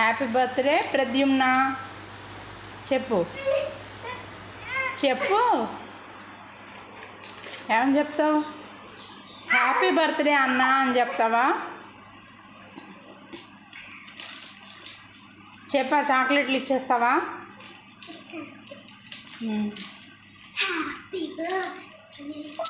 Happy birthday Pradyumna చెప్పు చెప్పు ఏమని చెప్తావు? హ్యాపీ బర్త్డే అన్న అని చెప్తావా? చెప్పా చాక్లెట్లు ఇచ్చేస్తావా?